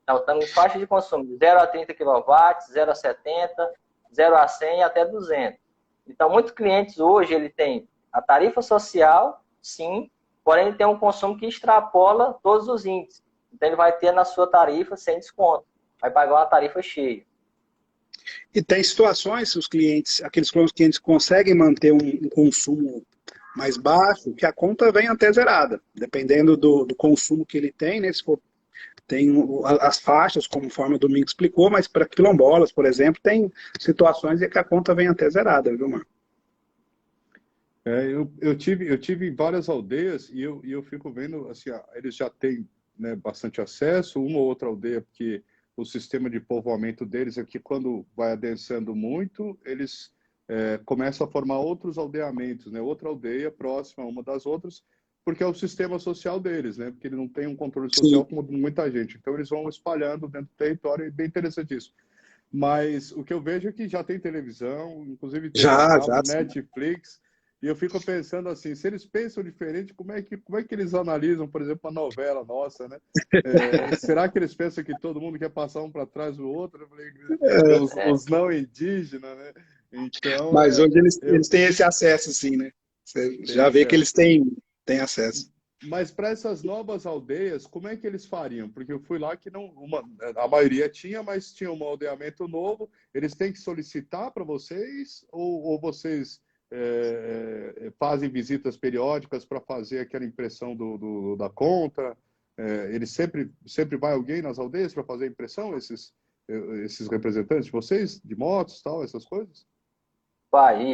Então, estamos em faixa de consumo de 0 a 30 kW, 0 a 70, 0 a 100 e até 200. Então, muitos clientes hoje ele tem a tarifa social, sim, porém ele tem um consumo que extrapola todos os índices. Então, ele vai ter na sua tarifa sem desconto. Vai pagar uma tarifa cheia.
E tem situações, aqueles clientes conseguem manter um consumo mais baixo, que a conta vem até zerada, dependendo do consumo que ele tem, né? Se for, tem as faixas, conforme o Domingo explicou, mas para quilombolas, por exemplo, tem situações em que a conta vem até zerada, viu, Marco?
Eu tive em várias aldeias e eu fico vendo, assim, eles já têm, né, bastante acesso, uma ou outra aldeia, porque o sistema de povoamento deles é que quando vai adensando muito, eles começam a formar outros aldeamentos, né? Outra aldeia próxima uma das outras, porque é o sistema social deles, né? Porque ele não tem um controle social Sim. como muita gente. Então, eles vão espalhando dentro do território, e é bem interessante isso. Mas o que eu vejo é que já tem televisão, inclusive tem Netflix, e eu fico pensando assim, se eles pensam diferente, como é que eles analisam, por exemplo, uma novela nossa, né? Será que eles pensam que todo mundo quer passar um para trás do outro? Eu falei, os não indígenas, né? Então,
mas hoje eles têm esse acesso, sim, né? Você já vê que eles têm acesso.
Mas para essas novas aldeias, como é que eles fariam? Porque eu fui lá que a maioria tinha, mas tinha um aldeamento novo. Eles têm que solicitar para vocês ou vocês fazem visitas periódicas para fazer aquela impressão da conta? Eles sempre vai alguém nas aldeias para fazer a impressão, esses representantes de vocês, de motos, tal, essas coisas?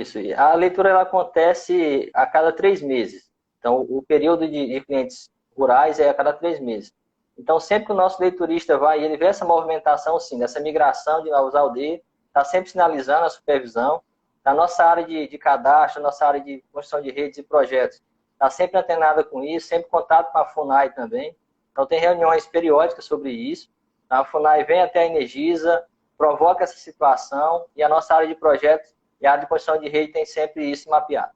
Isso. A leitura ela acontece a cada 3 meses. Então, o período de clientes rurais é a cada 3 meses. Então, sempre que o nosso leiturista vai, ele vê essa movimentação, sim, dessa migração de novas aldeias, está sempre sinalizando a supervisão. Na nossa área de cadastro, nossa área de construção de redes e projetos, está sempre antenada com isso, sempre contato com a FUNAI também. Então, tem reuniões periódicas sobre isso. A FUNAI vem até a Energisa, provoca essa situação, e a nossa área de projetos e a área de construção de rede tem sempre isso mapeado.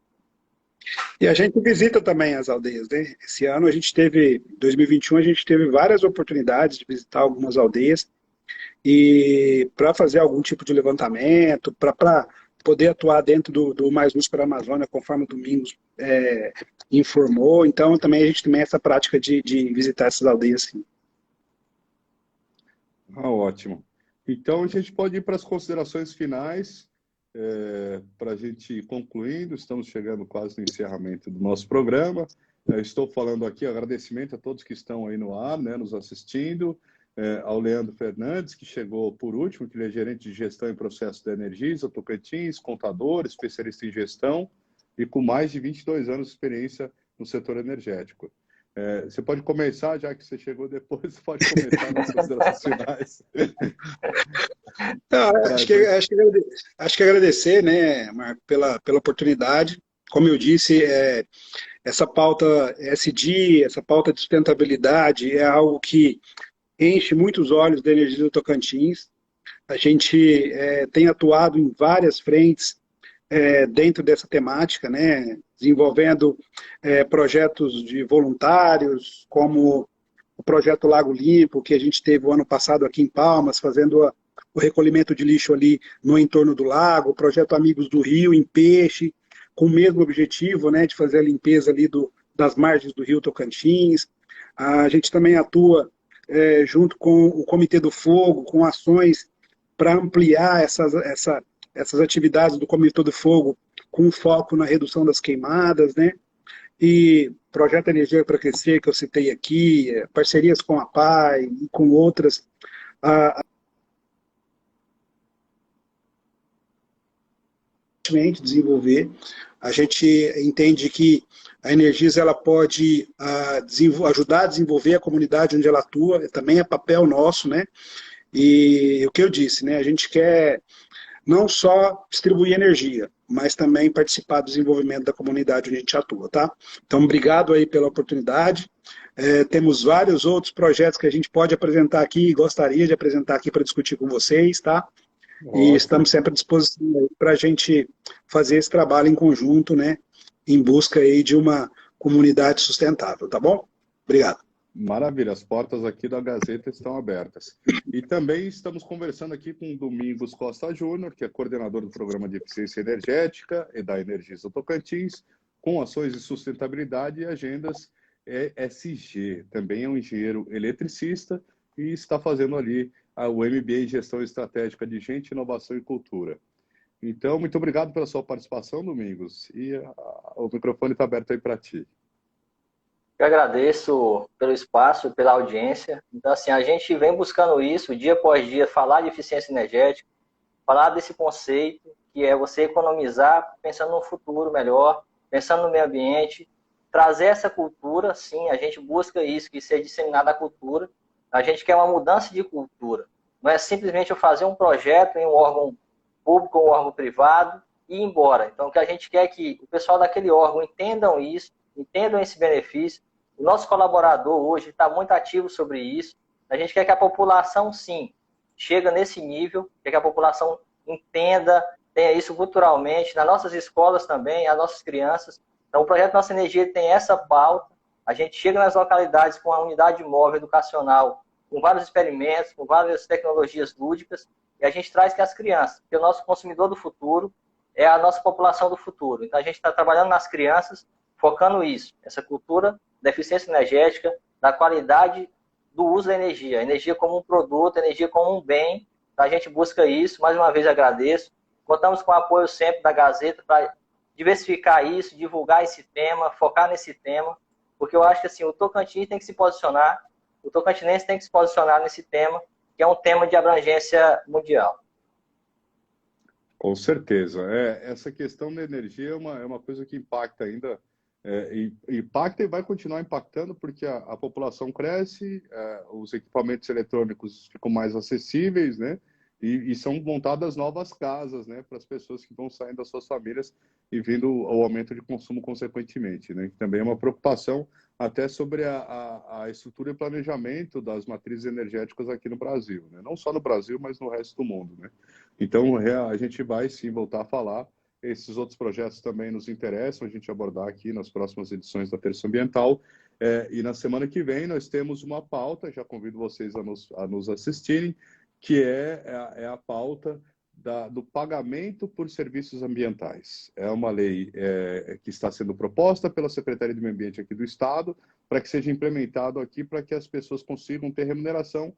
E a gente visita também as aldeias, né? Esse ano, 2021, a gente teve várias oportunidades de visitar algumas aldeias e para fazer algum tipo de levantamento, para poder atuar dentro do Mais Luz para a Amazônia, conforme o Domingos informou. Então, também a gente tem essa prática de visitar essas aldeias, sim.
Ótimo. Então, a gente pode ir para as considerações finais, para a gente ir concluindo. Estamos chegando quase no encerramento do nosso programa. Estou falando aqui, agradecimento a todos que estão aí no ar, né, nos assistindo, ao Leandro Fernandes, que chegou por último, que ele é gerente de gestão e processo da Energisa Tocantins, contador, especialista em gestão e com mais de 22 anos de experiência no setor energético. Você pode começar, já que você chegou depois, você pode começar nas considerações finais.
Acho que agradecer, né, Marco, pela oportunidade. Como eu disse, essa pauta ESG, essa pauta de sustentabilidade é algo que enche muitos olhos da Energisa Tocantins. A gente tem atuado em várias frentes dentro dessa temática, né, desenvolvendo projetos de voluntários, como o projeto Lago Limpo, que a gente teve o ano passado aqui em Palmas, fazendo o recolhimento de lixo ali no entorno do lago, o projeto Amigos do Rio, em Peixe, com o mesmo objetivo, né, de fazer a limpeza ali das margens do Rio Tocantins. A gente também atua junto com o Comitê do Fogo, com ações para ampliar essas atividades do Comitê do Fogo, com foco na redução das queimadas, né? E Projeto Energia para Crescer, que eu citei aqui, parcerias com a PAI e com outras, desenvolver. A gente entende que a Energisa ela pode ajudar a desenvolver a comunidade onde ela atua, também é papel nosso, né? E o que eu disse, né? A gente quer não só distribuir energia, mas também participar do desenvolvimento da comunidade onde a gente atua, tá? Então, obrigado aí pela oportunidade. Temos vários outros projetos que a gente pode apresentar aqui, gostaria de apresentar aqui para discutir com vocês, tá? Ótimo. E estamos sempre à disposição para a gente fazer esse trabalho em conjunto, né? Em busca aí de uma comunidade sustentável, tá bom? Obrigado.
Maravilha, as portas aqui da Gazeta estão abertas. E também estamos conversando aqui com o Domingos Costa Júnior, que é coordenador do Programa de Eficiência Energética e da Energisa Tocantins, com ações de sustentabilidade e agendas ESG. Também é um engenheiro eletricista e está fazendo ali o MBA em Gestão Estratégica de Gente, Inovação e Cultura. Então, muito obrigado pela sua participação, Domingos, e o microfone está aberto aí para ti.
Eu agradeço pelo espaço, pela audiência. Então, assim, a gente vem buscando isso dia após dia, falar de eficiência energética, falar desse conceito, que é você economizar pensando no futuro melhor, pensando no meio ambiente, trazer essa cultura, sim, a gente busca isso, que seja disseminada a cultura. A gente quer uma mudança de cultura. Não é simplesmente eu fazer um projeto em um órgão público ou um órgão privado e ir embora. Então, o que a gente quer é que o pessoal daquele órgão entendam isso, entendam esse benefício. O nosso colaborador hoje está muito ativo sobre isso. A gente quer que a população, sim, chegue nesse nível, quer que a população entenda, tenha isso culturalmente, nas nossas escolas também, as nossas crianças. Então, o projeto Nossa Energia tem essa pauta. A gente chega nas localidades com a unidade móvel educacional, com vários experimentos, com várias tecnologias lúdicas, e a gente traz que as crianças, porque o nosso consumidor do futuro é a nossa população do futuro. Então, a gente está trabalhando nas crianças, focando isso, essa cultura da eficiência energética, da qualidade do uso da energia. Energia como um produto, energia como um bem. Então, a gente busca isso. Mais uma vez, agradeço. Contamos com o apoio sempre da Gazeta para diversificar isso, divulgar esse tema, focar nesse tema, porque eu acho que assim, o Tocantins tem que se posicionar, o tocantinense tem que se posicionar nesse tema, que é um tema de abrangência mundial.
Com certeza. Essa questão da energia é uma coisa que impacta ainda, impacta e vai continuar impactando, porque a população cresce, os equipamentos eletrônicos ficam mais acessíveis, né? E são montadas novas casas, né, para as pessoas que vão saindo das suas famílias e vindo ao aumento de consumo consequentemente, né? Também é uma preocupação até sobre a estrutura e planejamento das matrizes energéticas aqui no Brasil, né? Não só no Brasil, mas no resto do mundo, né? Então, a gente vai sim voltar a falar. Esses outros projetos também nos interessam a gente abordar aqui nas próximas edições da Terça Ambiental. E na semana que vem nós temos uma pauta, já convido vocês a nos assistirem, que é a pauta do pagamento por serviços ambientais. É uma lei que está sendo proposta pela Secretaria do Meio Ambiente aqui do Estado, para que seja implementado aqui, para que as pessoas consigam ter remuneração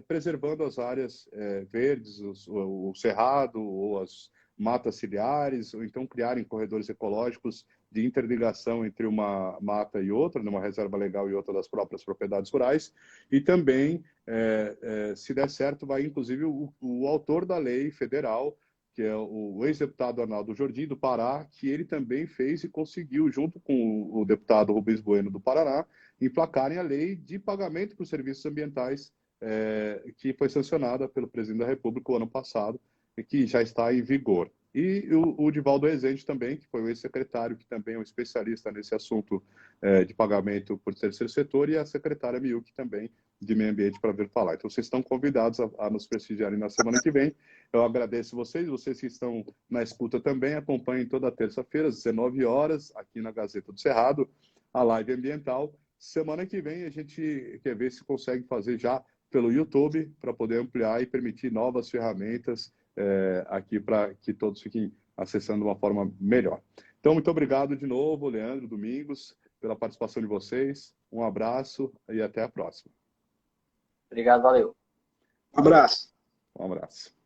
preservando as áreas verdes, o cerrado ou as matas ciliares, ou então criarem corredores ecológicos de interligação entre uma mata e outra, numa reserva legal e outra das próprias propriedades rurais, e também, se der certo, vai inclusive o autor da lei federal, que é o ex-deputado Arnaldo Jordi, do Pará, que ele também fez e conseguiu, junto com o deputado Rubens Bueno, do Paraná, emplacarem a lei de pagamento por serviços ambientais, que foi sancionada pelo presidente da República o ano passado, e que já está em vigor. E o Divaldo Rezende também, que foi o ex-secretário, que também é um especialista nesse assunto de pagamento por terceiro setor, e a secretária Miyuki também, de meio ambiente, para vir falar. Então, vocês estão convidados a nos prestigiarem na semana que vem. Eu agradeço vocês que estão na escuta também, acompanhem toda terça-feira, às 19 horas, aqui na Gazeta do Cerrado, a live ambiental. Semana que vem a gente quer ver se consegue fazer já pelo YouTube, para poder ampliar e permitir novas ferramentas aqui para que todos fiquem acessando de uma forma melhor. Então, muito obrigado de novo, Leandro, Domingos, pela participação de vocês. Um abraço e até a próxima.
Obrigado, valeu.
Um abraço.
Um abraço.